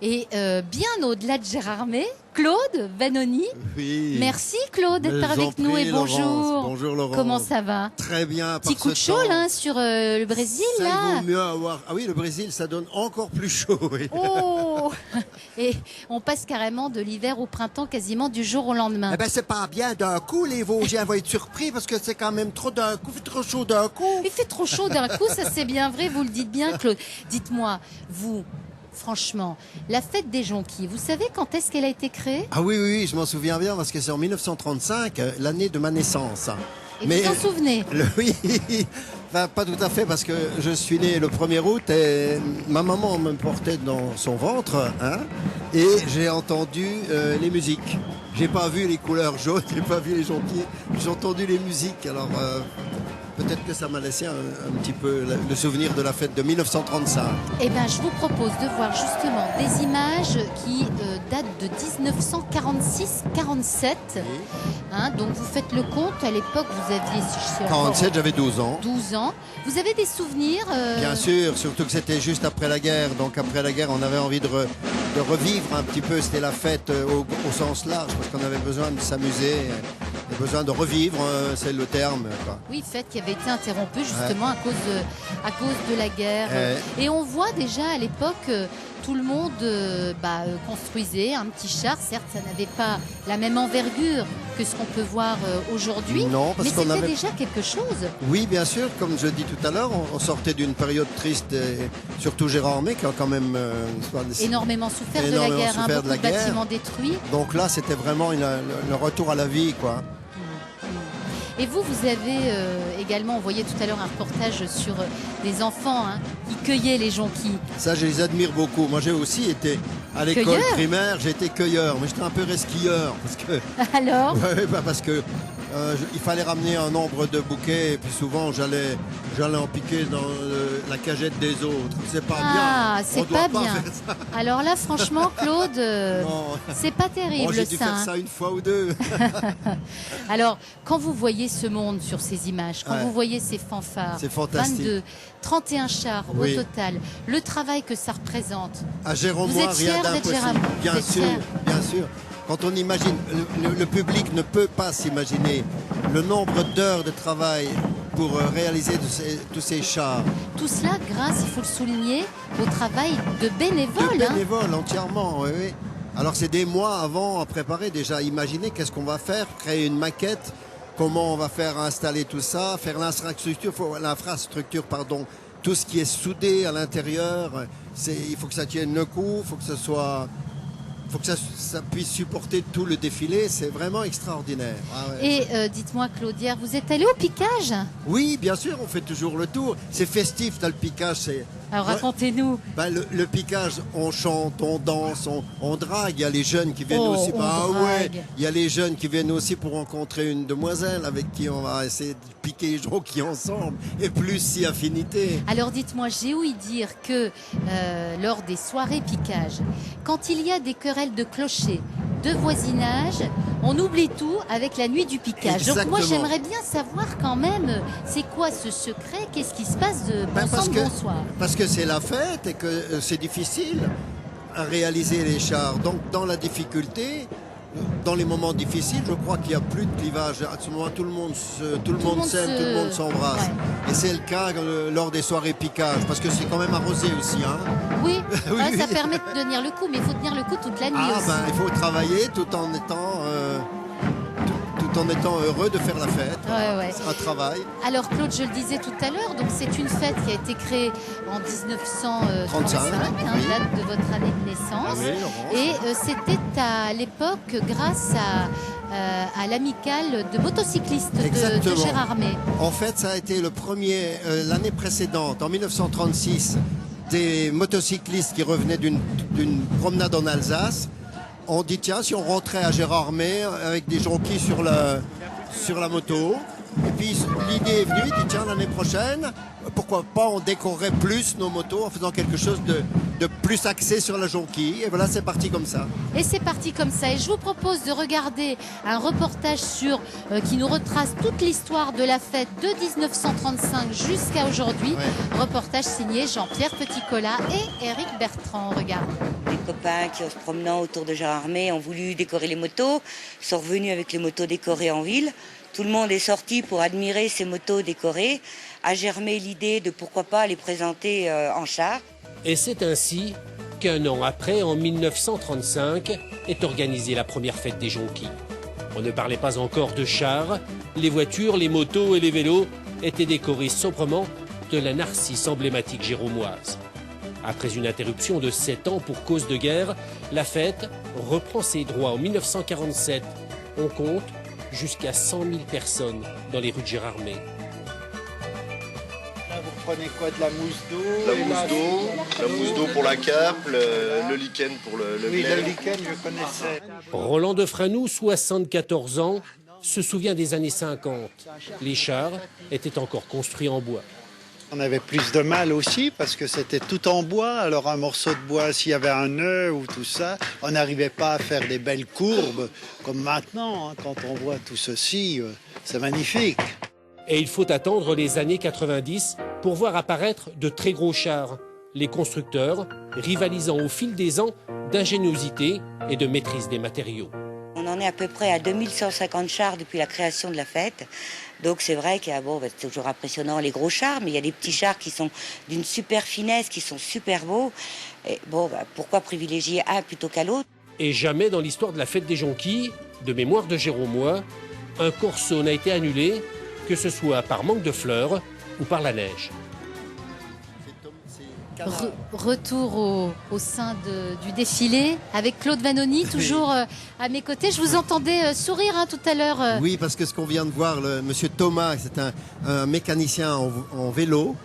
et bien au-delà de Gérardmer, Claude Vanoni. Oui. Merci Claude d'être avec nous et bonjour. Laurence. Bonjour Laurence. Comment ça va? Très bien. Petit coup de chaud là sur le Brésil ça, là. Il vaut mieux avoir. Ah oui, le Brésil, ça donne encore plus chaud. Oui. Oh. Et on passe carrément de l'hiver au printemps quasiment du jour au lendemain. Eh ben c'est pas bien d'un coup, les Vosgiens vont être surpris parce que c'est quand même trop d'un coup, il fait trop chaud d'un coup. Il fait trop chaud d'un coup, ça c'est bien vrai, vous le dites bien Claude. Dites-moi, vous, franchement, la fête des jonquilles, vous savez quand est-ce qu'elle a été créée? Ah oui, oui, je m'en souviens bien parce que c'est en 1935, l'année de ma naissance. Et vous en souvenez? Oui, enfin, pas tout à fait parce que je suis né le 1er août et ma maman me portait dans son ventre et j'ai entendu les musiques. J'ai pas vu les couleurs jaunes, j'ai pas vu les jonquilles, j'ai entendu les musiques. Alors peut-être que ça m'a laissé un petit peu le souvenir de la fête de 1935. Eh bien, je vous propose de voir justement des images qui datent de 1946-47. Hein, donc vous faites le compte, à l'époque vous aviez... 47, j'avais 12 ans. 12 ans. Vous avez des souvenirs Bien sûr, surtout que c'était juste après la guerre. Donc après la guerre, on avait envie de revivre un petit peu. C'était la fête au sens large parce qu'on avait besoin de s'amuser. Besoin de revivre, c'est le terme. Quoi. Oui, fête qui avait été interrompue justement à cause de la guerre. Et on voit déjà à l'époque, tout le monde construisait un petit char. Certes, ça n'avait pas la même envergure que ce qu'on peut voir aujourd'hui. Non, parce mais qu'on c'était avait déjà quelque chose. Oui, bien sûr. Comme je dis tout à l'heure, on sortait d'une période triste, et surtout Gérardmer qui a quand même énormément souffert de la guerre, beaucoup de bâtiments détruits. Donc là, c'était vraiment le retour à la vie, quoi. Et vous avez également, on voyait tout à l'heure un reportage sur des enfants qui cueillaient les jonquilles. Ça, je les admire beaucoup. Moi, j'ai aussi été à l'école primaire, j'étais cueilleur, mais j'étais un peu resquilleur. Parce que... Alors parce que Il fallait ramener un nombre de bouquets et puis souvent j'allais en piquer dans la cagette des autres. C'est pas bien. Ah, c'est pas bien. Faire ça. Alors là, franchement, Claude, c'est pas terrible, J'ai dû ça. faire hein. ça une fois ou deux. Alors, quand vous voyez ce monde sur ces images, quand vous voyez ces fanfares, C'est fantastique. 22, 31 chars Oui. au total, le travail que ça représente. À Jérôme, Vous êtes rien fier d'être d'impossible. Jérôme? Bien Vous êtes sûr, fier? bien sûr. Quand on imagine, le public ne peut pas s'imaginer le nombre d'heures de travail pour réaliser tous ces chars. Tout cela grâce, il faut le souligner, au travail de bénévoles. De hein. bénévoles, entièrement, oui, oui. Alors c'est des mois avant à préparer, déjà imaginer qu'est-ce qu'on va faire, créer une maquette, comment on va faire installer tout ça, faire l'infrastructure, tout ce qui est soudé à l'intérieur, il faut que ça tienne le coup, il faut que ça puisse supporter tout le défilé, c'est vraiment extraordinaire. Ah ouais. Et dites-moi, Claudière, vous êtes allé au piquage? Oui, bien sûr, on fait toujours le tour. C'est festif, dans le piquage. Alors racontez-nous. Ben, le piquage, on chante, on danse, on drague. Il y a les jeunes qui viennent aussi. drague. Il y a les jeunes qui viennent aussi pour rencontrer une demoiselle avec qui on va essayer de piquer les jonquilles ensemble. Et plus si affinité. Alors dites-moi, j'ai ouï dire que lors des soirées piquage, quand il y a des querelles de clochers, de voisinage, on oublie tout avec la nuit du piquage. Donc moi Exactement. j'aimerais bien savoir quand même, c'est quoi ce secret? Qu'est-ce qui se passe de bon sang de bonsoir? Parce que c'est la fête et que c'est difficile à réaliser les chars. Donc dans la difficulté, dans les moments difficiles, je crois qu'il n'y a plus de clivage. À ce moment, tout le monde s'aime, tout le monde s'embrasse. Ouais. Et c'est le cas lors des soirées piquage, parce que c'est quand même arrosé aussi. Hein. Oui, oui. Ça permet de tenir le coup, mais il faut tenir le coup toute la nuit aussi. Ben, il faut travailler tout en étant heureux de faire la fête. Ouais. C'est un travail. Alors Claude, je le disais tout à l'heure, donc c'est une fête qui a été créée en 1935, date de votre année de naissance. Ah oui, et c'était à l'époque grâce à l'amicale de motocyclistes de Gérardmer. En fait, ça a été le premier, l'année précédente, en 1936, des motocyclistes qui revenaient d'une promenade en Alsace. On dit tiens, si on rentrait à Gérardmer avec des jonquilles sur la moto. Et puis l'idée est venue, il dit tiens, l'année prochaine, pourquoi pas on décorerait plus nos motos en faisant quelque chose de plus axé sur la jonquille. Et voilà, c'est parti comme ça. Et c'est parti comme ça. Et je vous propose de regarder un reportage qui nous retrace toute l'histoire de la fête de 1935 jusqu'à aujourd'hui. Ouais. Reportage signé Jean-Pierre Petit-Colas et Éric Bertrand. Regarde. Des copains qui, en se promenant autour de Gérardmer, ont voulu décorer les motos, sont revenus avec les motos décorées en ville. Tout le monde est sorti pour admirer ces motos décorées, a germé l'idée de pourquoi pas les présenter en char. Et c'est ainsi qu'un an après, en 1935, est organisée la première fête des jonquilles. On ne parlait pas encore de chars, les voitures, les motos et les vélos étaient décorés sobrement de la narcisse emblématique géromoise. Après une interruption de 7 ans pour cause de guerre, la fête reprend ses droits en 1947. On compte jusqu'à 100 000 personnes dans les rues de Gérardmer. Là, vous prenez quoi? De la mousse d'eau? La mousse d'eau pour la cape, le lichen pour le oui, glaive. le lichen, je connaissais. Roland de Franou, 74 ans, se souvient des années 50. Les chars étaient encore construits en bois. On avait plus de mal aussi parce que c'était tout en bois. Alors un morceau de bois, s'il y avait un nœud ou tout ça, on n'arrivait pas à faire des belles courbes comme maintenant. Hein, quand on voit tout ceci, c'est magnifique. Et il faut attendre les années 90 pour voir apparaître de très gros chars. Les constructeurs rivalisant au fil des ans d'ingéniosité et de maîtrise des matériaux. On en est à peu près à 2150 chars depuis la création de la fête. Donc c'est vrai qu'il y a, c'est toujours impressionnant les gros chars, mais il y a des petits chars qui sont d'une super finesse, qui sont super beaux. Et pourquoi privilégier un plutôt qu'à l'autre? Et jamais dans l'histoire de la fête des jonquilles, de mémoire de Géromois, un corso n'a été annulé, que ce soit par manque de fleurs ou par la neige. Retour au sein du défilé avec Claude Vanoni, toujours à mes côtés. Je vous entendais sourire tout à l'heure. Oui, parce que ce qu'on vient de voir, monsieur Thomas, c'est un mécanicien en vélo.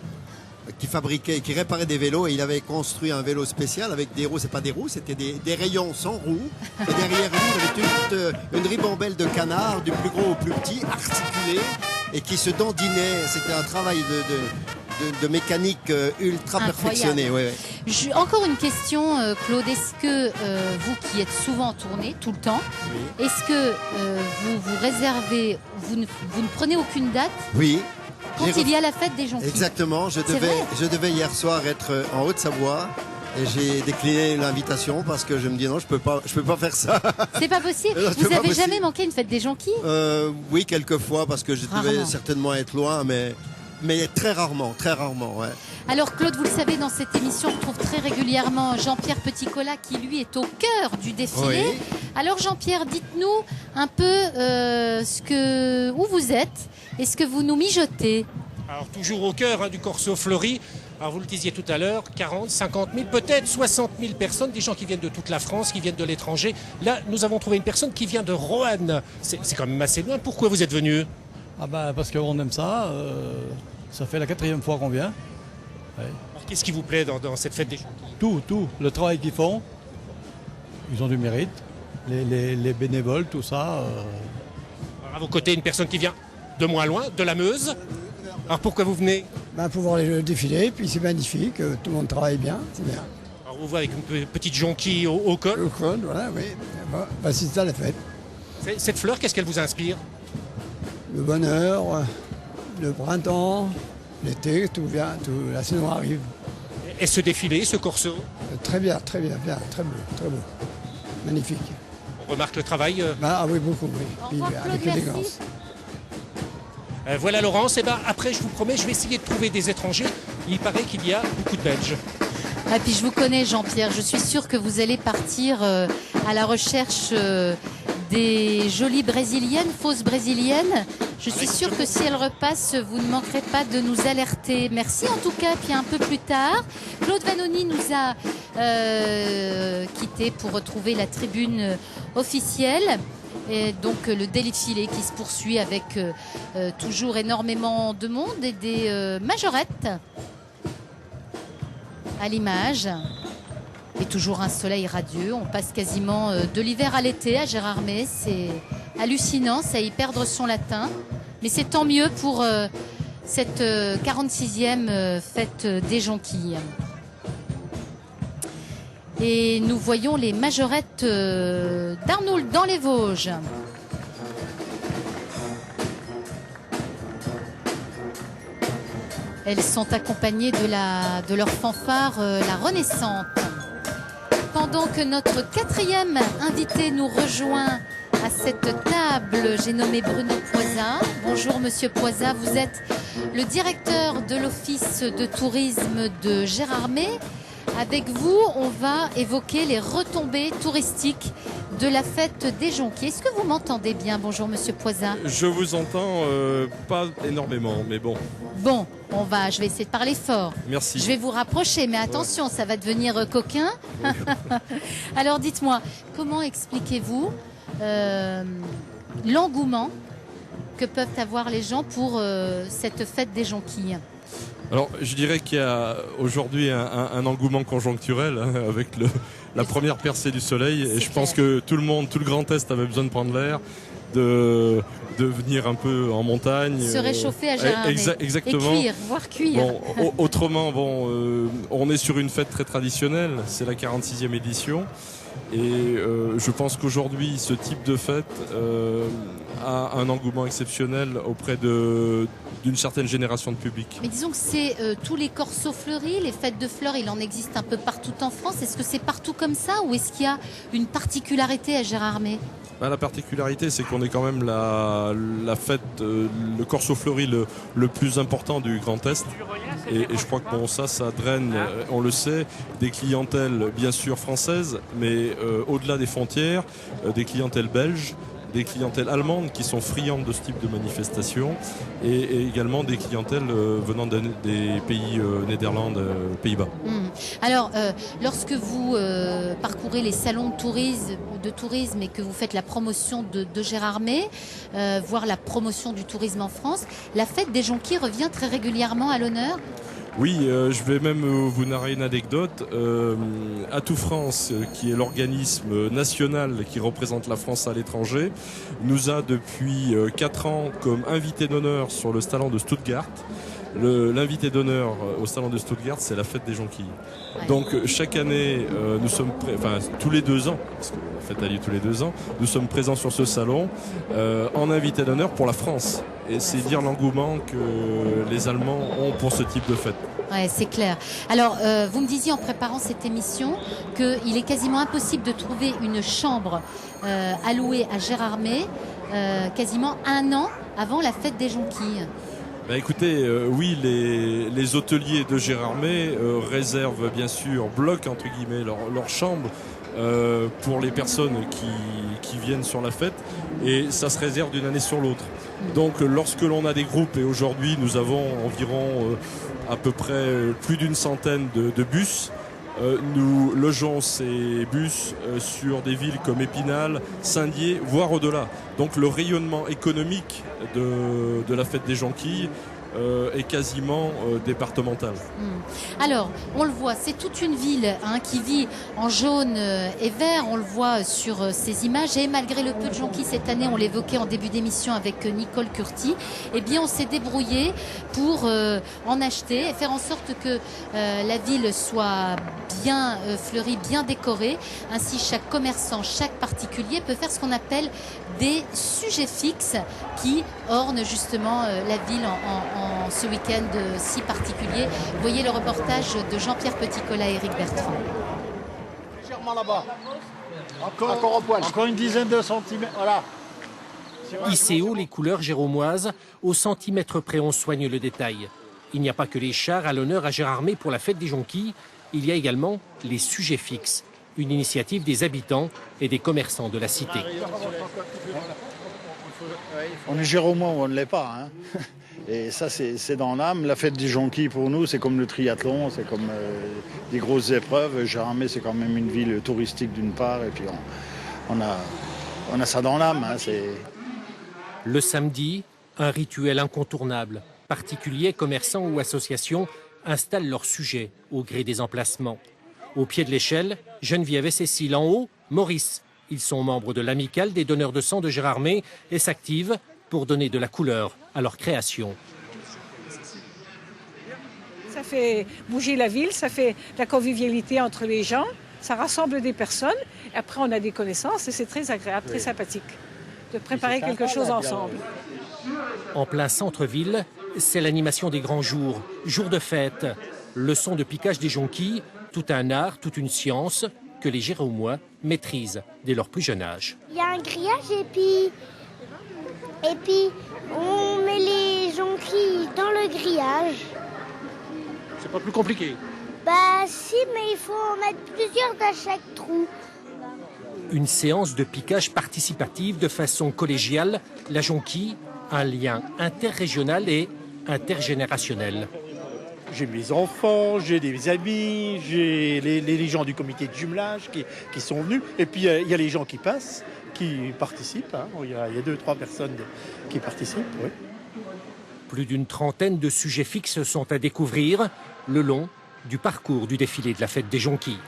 qui fabriquait, qui réparait des vélos, et il avait construit un vélo spécial avec des roues, c'est pas des roues, c'était des rayons sans roues, et derrière lui, il avait une ribambelle de canards, du plus gros au plus petit, articulé, et qui se dandinait. C'était un travail de mécanique ultra perfectionné. Ouais, ouais. Encore une question, Claude. Est-ce que vous qui êtes souvent en tournée, tout le temps, est-ce que vous vous réservez, vous ne prenez aucune date? Oui. Quand il y a la fête des jonquilles. Exactement, je devais hier soir être en Haute-Savoie et j'ai décliné l'invitation parce que je me dis non, je peux pas faire ça. C'est pas possible. Non, vous n'avez jamais manqué une fête des jonquilles? Oui, quelques fois parce que je devais certainement être loin, mais très rarement, ouais. Alors Claude, vous le savez, dans cette émission, on retrouve très régulièrement Jean-Pierre Petit-Colas qui lui est au cœur du défilé. Oui. Alors Jean-Pierre, dites-nous un peu où vous êtes et ce que vous nous mijotez. Alors toujours au cœur du Corso Fleury. Alors vous le disiez tout à l'heure, 40, 50 000, peut-être 60 000 personnes, des gens qui viennent de toute la France, qui viennent de l'étranger. Là, nous avons trouvé une personne qui vient de Roanne. C'est quand même assez loin. Pourquoi vous êtes venu? Ah bah parce qu'on aime ça. Ça fait la 4e fois qu'on vient. Ouais. Alors qu'est-ce qui vous plaît dans cette fête des jonquilles? Tout. Le travail qu'ils font, ils ont du mérite. Les bénévoles, tout ça. Alors à vos côtés, une personne qui vient de moins loin, de la Meuse. Alors pourquoi vous venez? Pour voir les défilés, puis c'est magnifique, tout le monde travaille bien, c'est bien. Alors on voit avec une petite jonquille au col. Au col, voilà, oui. C'est ça la fête. Cette fleur, qu'est-ce qu'elle vous inspire? Le bonheur, le printemps, l'été, tout vient, la saison arrive. Et ce défilé, ce corso? Très bien, très beau. Magnifique. On remarque le travail Ah oui, beaucoup, oui. Puis, avec élégance. Voilà Laurence, et après je vous promets, je vais essayer de trouver des étrangers. Il paraît qu'il y a beaucoup de Belges. Et puis je vous connais Jean-Pierre, je suis sûre que vous allez partir à la recherche des jolies brésiliennes, fausses brésiliennes. Je suis sûre que si elles repassent, vous ne manquerez pas de nous alerter. Merci en tout cas. Puis un peu plus tard, Claude Vanoni nous a quittés pour retrouver la tribune officielle. Et donc le défilé qui se poursuit avec toujours énormément de monde et des majorettes à l'image. Et toujours un soleil radieux. On passe quasiment de l'hiver à l'été à Gérardmer. C'est hallucinant, ça y perdre son latin. Mais c'est tant mieux pour cette 46e fête des jonquilles. Et nous voyons les majorettes d'Arnould dans les Vosges. Elles sont accompagnées de leur fanfare, la Renaissante. Pendant que notre 4e invité nous rejoint à cette table, j'ai nommé Bruno Poisa. Bonjour Monsieur Poisa, vous êtes le directeur de l'Office de tourisme de Gérardmer. Avec vous, on va évoquer les retombées touristiques de la fête des jonquilles. Est-ce que vous m'entendez bien? Bonjour Monsieur Poisa. Je vous entends pas énormément, mais bon. Bon, je vais essayer de parler fort. Merci. Je vais vous rapprocher, mais attention, ça va devenir coquin. Alors dites-moi, comment expliquez-vous l'engouement que peuvent avoir les gens pour cette fête des jonquilles? Alors, je dirais qu'il y a aujourd'hui un engouement conjoncturel avec la première percée du soleil. Et je pense que tout le Grand Est avait besoin de prendre l'air, de venir un peu en montagne. Se réchauffer à Gérardmer. Exactement. Et cuire, voire cuire. Bon, autrement, on est sur une fête très traditionnelle. C'est la 46e édition. Et je pense qu'aujourd'hui, ce type de fête a un engouement exceptionnel auprès d'une certaine génération de public. Mais disons que c'est tous les corsos fleuris, les fêtes de fleurs, il en existe un peu partout en France. Est-ce que c'est partout comme ça ou est-ce qu'il y a une particularité à Gérardmer? La particularité, c'est qu'on est quand même la fête, le corso fleuri le plus important du Grand Est. Et je crois que ça draine, on le sait, des clientèles bien sûr françaises, mais au-delà des frontières, des clientèles belges, des clientèles allemandes qui sont friandes de ce type de manifestation et également des clientèles venant des pays Néderlande, Pays-Bas. Alors, lorsque vous parcourez les salons de tourisme et que vous faites la promotion de Gérardmer, voire la promotion du tourisme en France, la fête des jonquilles revient très régulièrement à l'honneur? Oui, je vais même vous narrer une anecdote. Atout France, qui est l'organisme national qui représente la France à l'étranger, nous a depuis 4 ans comme invité d'honneur sur le salon de Stuttgart. L'invité d'honneur au salon de Stuttgart, c'est la fête des jonquilles. Donc chaque année, nous sommes tous les 2 ans, parce que la fête a lieu tous les 2 ans, nous sommes présents sur ce salon en invité d'honneur pour la France. Et c'est dire l'engouement que les Allemands ont pour ce type de fête. Ouais, c'est clair. Alors, vous me disiez en préparant cette émission qu'il est quasiment impossible de trouver une chambre allouée à Gérardmer quasiment 1 an avant la fête des jonquilles. Bah écoutez, oui, les hôteliers de Gérardmer réservent bien sûr, bloquent entre guillemets leur chambre pour les personnes qui viennent sur la fête, et ça se réserve d'une année sur l'autre. Donc lorsque l'on a des groupes, et aujourd'hui nous avons environ à peu près plus d'une centaine de bus, nous logeons ces bus sur des villes comme Épinal, Saint-Dié, voire au-delà. Donc le rayonnement économique de la fête des jonquilles est quasiment départemental. Alors, on le voit, c'est toute une ville qui vit en jaune et vert, on le voit sur ces images, et malgré le peu de jonquilles cette année, on l'évoquait en début d'émission avec Nicole Curti, eh bien on s'est débrouillé pour en acheter et faire en sorte que la ville soit bien fleurie, bien décorée. Ainsi, chaque commerçant, chaque particulier peut faire ce qu'on appelle des sujets fixes qui ornent justement la ville en ce week-end si particulier. Vous voyez le reportage de Jean-Pierre Petit-Colas et Éric Bertrand. Légèrement là-bas. Encore au poil. Encore une dizaine de centimètres. Voilà. Hissées haut, les couleurs géromoises, au centimètre près on soigne le détail. Il n'y a pas que les chars à l'honneur à Gérardmer pour la fête des jonquilles, il y a également les sujets fixes, une initiative des habitants et des commerçants de la cité. On est géromois ou on ne l'est pas. Hein. Et ça, c'est dans l'âme. La fête des jonquilles, pour nous, c'est comme le triathlon, c'est comme des grosses épreuves. Gérardmer, c'est quand même une ville touristique d'une part, et puis on a ça dans l'âme. Hein, le samedi, un rituel incontournable. Particuliers, commerçants ou associations installent leurs sujets au gré des emplacements. Au pied de l'échelle, Geneviève et Cécile. En haut, Maurice. Ils sont membres de l'amicale des donneurs de sang de Gérardmer et s'activent pour donner de la couleur à leur création. Ça fait bouger la ville, ça fait de la convivialité entre les gens, ça rassemble des personnes. Et après, on a des connaissances et c'est très agréable, très sympathique de préparer quelque chose ensemble. En plein centre-ville, c'est l'animation des grands jours, jours de fête, leçons de piquage des jonquilles, tout un art, toute une science que les Géromois maîtrisent dès leur plus jeune âge. Il y a un grillage et puis on met les jonquilles dans le grillage. C'est pas plus compliqué. Bah si, mais il faut en mettre plusieurs dans chaque trou. Une séance de piquage participative de façon collégiale, la jonquille, un lien interrégional et intergénérationnel. J'ai mes enfants, j'ai des amis, j'ai les gens du comité de jumelage qui sont venus. Et puis il y a les gens qui passent, qui participent. Hein. Il y a 2-3 personnes qui participent. Oui. Plus d'une trentaine de sujets fixes sont à découvrir le long du parcours du défilé de la fête des jonquilles.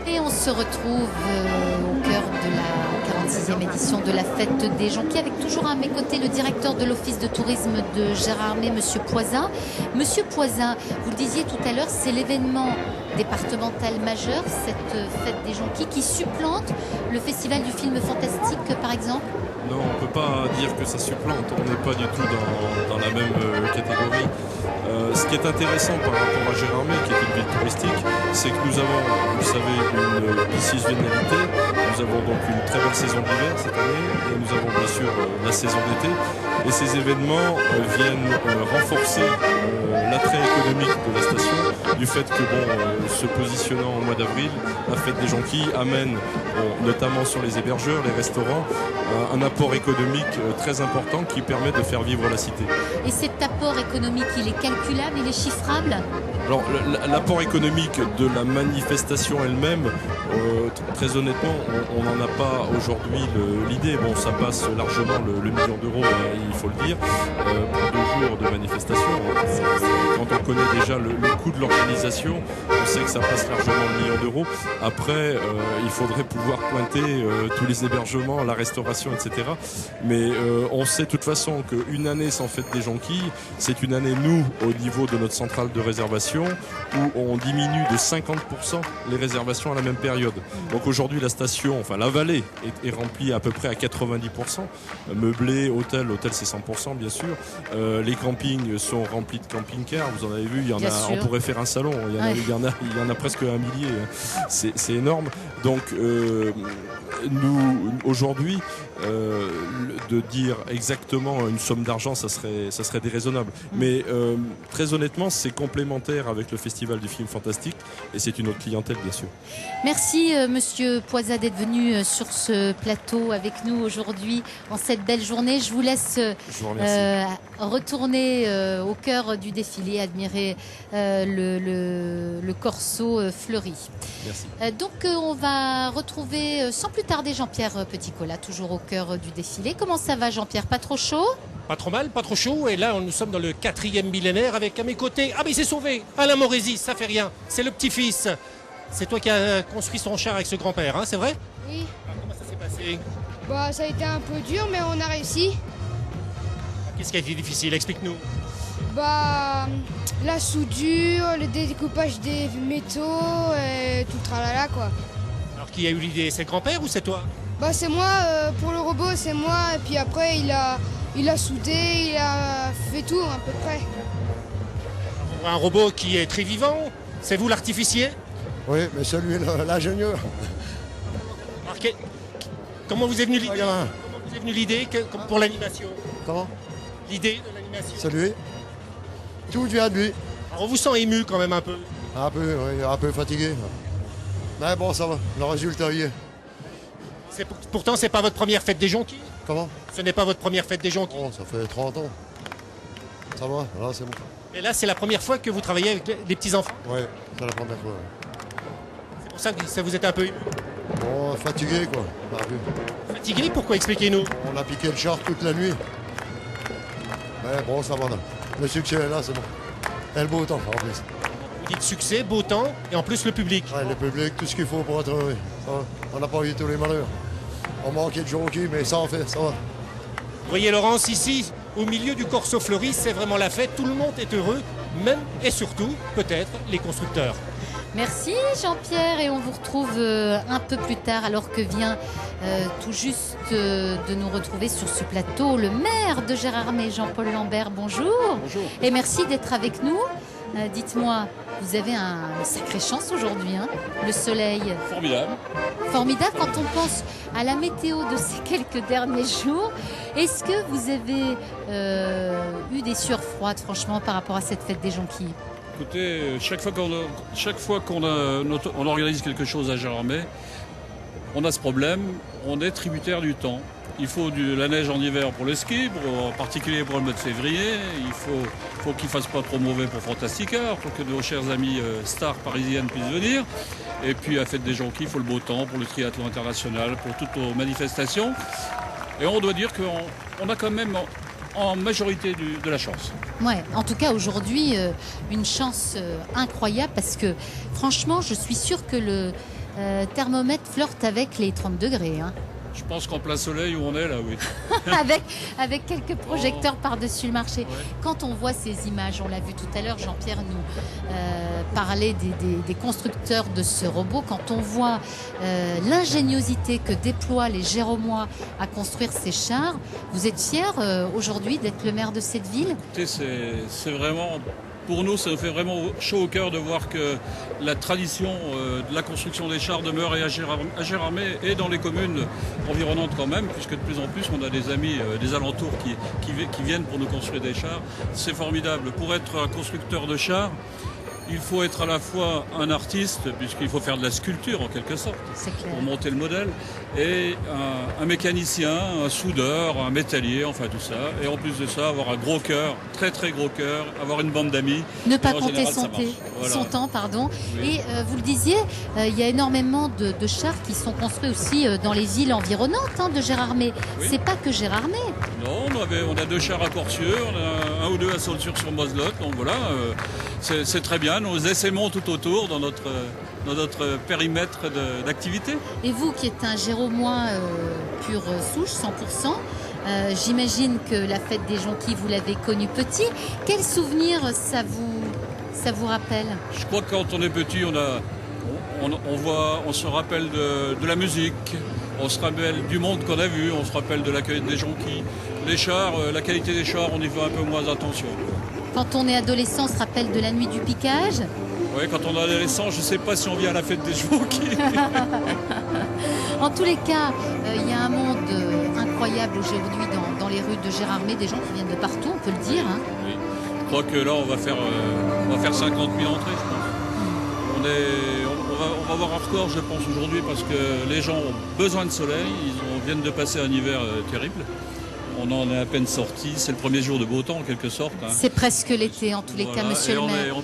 Et on se retrouve au cœur de la 46e édition de la fête des jonquilles avec toujours à mes côtés le directeur de l'office de tourisme de Gérardmer, Monsieur Poisin. Monsieur Poisin, vous le disiez tout à l'heure, c'est l'événement départemental majeur, cette fête des jonquilles qui supplante le festival du film fantastique par exemple? Non, on ne peut pas dire que ça supplante, on n'est pas du tout dans la même catégorie. Ce qui est intéressant par rapport à Gérardmer, qui est une ville touristique, c'est que nous avons, vous le savez, une pisciculturalité. Nous avons donc une très belle saison d'hiver cette année et nous avons bien sûr la saison d'été. Et ces événements viennent renforcer l'attrait économique de la station, du fait que, se positionnant au mois d'avril, la fête des jonquilles amène, notamment sur les hébergeurs, les restaurants, un apport économique très important qui permet de faire vivre la cité. Et cet apport économique, il est calculable, il est chiffrable? Alors, l'apport économique de la manifestation elle-même, très honnêtement, on n'en a pas aujourd'hui l'idée. Bon, ça passe largement le million d'euros, il faut le dire, pour 2 jours de manifestation. quand on connaît déjà le coût de l'organisation, on sait que ça passe largement le million d'euros. Après, il faudrait pouvoir pointer tous les hébergements, la restauration, etc. Mais on sait de toute façon qu'une année sans fête des jonquilles, c'est une année, nous, au niveau de notre centrale de réservation, où on diminue de 50% les réservations à la même période. Donc aujourd'hui, la station, enfin la vallée, est remplie à peu près à 90%. Meublé, hôtel c'est 100% bien sûr. Les campings sont remplis de camping-cars. Vous en avez vu, on pourrait faire un salon. Il y en a presque 1 millier. C'est énorme. Donc nous aujourd'hui, de dire exactement une somme d'argent, ça serait déraisonnable. Mais très honnêtement, c'est complémentaire avec le Festival du film fantastique et c'est une autre clientèle bien sûr. Merci Monsieur Poisa d'être venu sur ce plateau avec nous aujourd'hui en cette belle journée. Je vous laisse retourner au cœur du défilé, admirer le corso fleuri. Merci. Donc on va retrouver sans plus tarder Jean-Pierre Petit-Colas, toujours au cœur du défilé. Comment ça va Jean-Pierre? Pas trop chaud? Pas trop mal, pas trop chaud. Et là, nous sommes dans le 4e millénaire avec à mes côtés... Ah mais il s'est sauvé, Alain Morésis, ça fait rien. C'est le petit-fils. C'est toi qui as construit son char avec ce grand-père, hein, c'est vrai? Oui. Comment ça s'est passé? Bah, ça a été un peu dur, mais on a réussi. Qu'est-ce qui a été difficile? Explique-nous. Bah, la soudure, le découpage des métaux, et tout le tralala, quoi. Alors qui a eu l'idée? C'est le grand-père ou c'est toi? Bah, c'est moi, pour le robot, c'est moi, et puis après, il a soudé, il a fait tout, à peu près. On voit un robot qui est très vivant. C'est vous l'artificier? Oui, mais c'est lui l'ingénieur. Comment vous est venue l'idée? Comment vous est venue l'idée pour l'animation? Comment? L'idée de l'animation? C'est lui. Tout vient de lui. Alors on vous sent ému quand même un peu? Un peu, oui, un peu fatigué. Mais bon, ça va, le résultat y est. Pourtant, c'est pas votre première fête des jonquilles? Comment? Ce n'est pas votre première fête des jonquilles? Oh, ça fait 30 ans. Ça va, là c'est bon. Et là, c'est la première fois que vous travaillez avec les petits-enfants? Oui, c'est la première fois. C'est pour ça que ça vous est un peu ému? Bon, fatigué quoi. Fatigué? Pourquoi? Expliquez-nous. On a piqué le char toute la nuit. Mais bon, ça va là. Le succès est là, c'est bon. Et le beau temps en plus. Vous dites succès, beau temps, et en plus le public. Ouais, le public, tout ce qu'il faut pour être heureux. Ça va. On n'a pas eu tous les malheurs. On manquait de jonquilles, mais ça en fait, ça va. Vous voyez Laurence, ici, au milieu du Corso Fleuri, c'est vraiment la fête. Tout le monde est heureux, même et surtout, peut-être, les constructeurs. Merci Jean-Pierre et on vous retrouve un peu plus tard alors que vient tout juste de nous retrouver sur ce plateau le maire de Gérardmer, Jean-Paul Lambert. Bonjour. Bonjour. Et merci d'être avec nous. Dites-moi, vous avez une sacrée chance aujourd'hui, hein? Le soleil. Formidable. Formidable quand on pense à la météo de ces quelques derniers jours. Est-ce que vous avez eu des sueurs froides franchement par rapport à cette fête des jonquilles? Écoutez, chaque fois qu'on organise quelque chose à Gérardmer, on a ce problème, on est tributaire du temps. Il faut de la neige en hiver pour le ski, en particulier pour le mois de février. Il faut qu'il ne fasse pas trop mauvais pour Fantastica, pour que nos chers amis stars parisiennes puissent venir. Et puis à la fête des jonquilles, il faut le beau temps pour le triathlon international, pour toutes nos manifestations. Et on doit dire qu'on a quand même en majorité de la chance. Ouais, en tout cas aujourd'hui, une chance incroyable parce que franchement, je suis sûre que le thermomètre flirte avec les 30 degrés. Hein. Je pense qu'en plein soleil où on est là, oui. avec quelques projecteurs par-dessus le marché. Ouais. Quand on voit ces images, on l'a vu tout à l'heure, Jean-Pierre nous parlait des constructeurs de ce robot. Quand on voit l'ingéniosité que déploient les Géromois à construire ces chars, vous êtes fier aujourd'hui d'être le maire de cette ville? Écoutez, c'est vraiment... Pour nous, ça nous fait vraiment chaud au cœur de voir que la tradition de la construction des chars demeure à Gérardmer et dans les communes environnantes quand même, puisque de plus en plus on a des amis des alentours qui viennent pour nous construire des chars. C'est formidable. Pour être un constructeur de chars, il faut être à la fois un artiste, puisqu'il faut faire de la sculpture en quelque sorte, pour monter le modèle, et un mécanicien, un soudeur, un métallier, enfin tout ça. Et en plus de ça, avoir un gros cœur, très très gros cœur, avoir une bande d'amis. Ne pas compter son temps, pardon. Oui. Et vous le disiez, il y a énormément de chars qui sont construits aussi dans les villes environnantes de Gérardmer. Oui. C'est pas que Gérardmer. Non, on a 2 chars à Corcieux, on a 1 ou 2 à Saulxures-sur-Moselotte, donc voilà, c'est très bien. Nous essaimons tout autour dans notre périmètre d'activité. Et vous qui êtes un Géromois pure souche, 100%, j'imagine que la fête des Jonquilles, vous l'avez connue petit. Quel souvenir ça vous rappelle? Je crois que quand on est petit, on se rappelle de la musique, on se rappelle du monde qu'on a vu, on se rappelle de l'accueil des Jonquilles. Les chars, la qualité des chars, on y fait un peu moins attention. Quand on est adolescent, on se rappelle de la nuit du piquage? Oui, quand on est adolescent, je ne sais pas si on vient à la fête des Jonquilles. En tous les cas, il y a un monde incroyable aujourd'hui dans les rues de Gérardmer, des gens qui viennent de partout, on peut le dire. Hein. Oui. Je crois que là, on va faire 50 000 entrées, je pense. On va avoir un record, je pense, aujourd'hui, parce que les gens ont besoin de soleil. Ils viennent de passer un hiver terrible. On en est à peine sorti. C'est le premier jour de beau temps, en quelque sorte. Hein. C'est presque l'été, en tous les cas, monsieur le maire.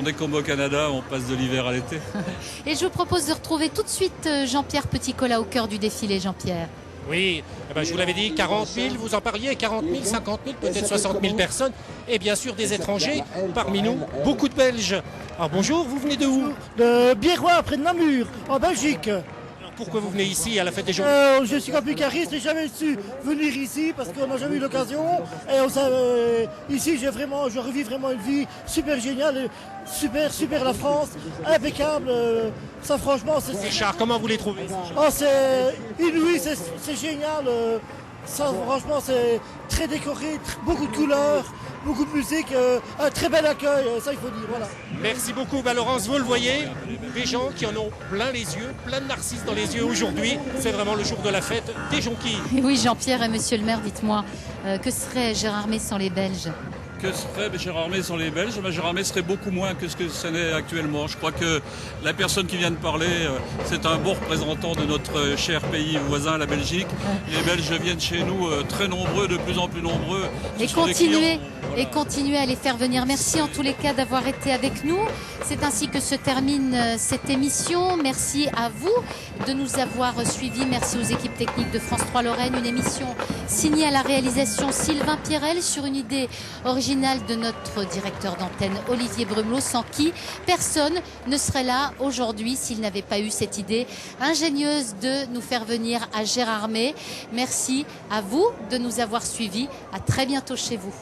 On est comme au Canada, on passe de l'hiver à l'été. Et je vous propose de retrouver tout de suite Jean-Pierre Petit-Colas au cœur du défilé, Jean-Pierre. Oui, je vous l'avais dit, 40 000, vous en parliez, 40 000, 50 000, peut-être 60 000 personnes. Et bien sûr des étrangers, parmi nous, beaucoup de Belges. Alors bonjour, vous venez de où? De Biérois, près de Namur, en Belgique. Pourquoi vous venez ici à la fête des Jonquilles? Je suis camping-cariste, j'ai jamais su venir ici parce qu'on n'a jamais eu l'occasion. Et ici, je revis vraiment une vie super géniale, super la France, impeccable. Ça, franchement, ces chars, comment vous les trouvez? Oh, c'est inouï, c'est génial. Ça, franchement, c'est très décoré, beaucoup de couleurs, beaucoup de musique, un très bel accueil, ça il faut dire, voilà. Merci beaucoup, Laurence, vous le voyez, des gens qui en ont plein les yeux, plein de narcisses dans les yeux aujourd'hui. C'est vraiment le jour de la fête des Jonquilles. Oui, Jean-Pierre et monsieur le maire, dites-moi, que serait Gérardmer sans les Belges? Que serait Gérardmer sans les Belges? Gérardmer serait beaucoup moins que ce que ça n'est actuellement. Je crois que la personne qui vient de parler, c'est un bon représentant de notre cher pays voisin, la Belgique. Les Belges viennent chez nous très nombreux, de plus en plus nombreux. Et continuer à les faire venir. Merci en tous les cas d'avoir été avec nous. C'est ainsi que se termine cette émission. Merci à vous de nous avoir suivis. Merci aux équipes techniques de France 3 Lorraine. Une émission signée à la réalisation Sylvain Pierrel sur une idée originale de notre directeur d'antenne Olivier Brumelot, sans qui personne ne serait là aujourd'hui s'il n'avait pas eu cette idée ingénieuse de nous faire venir à Gérardmer. Merci à vous de nous avoir suivis. À très bientôt chez vous.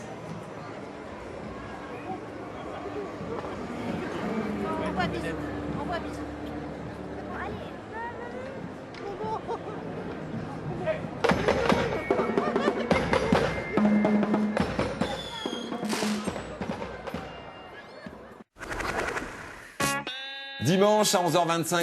Dimanche à 11h25.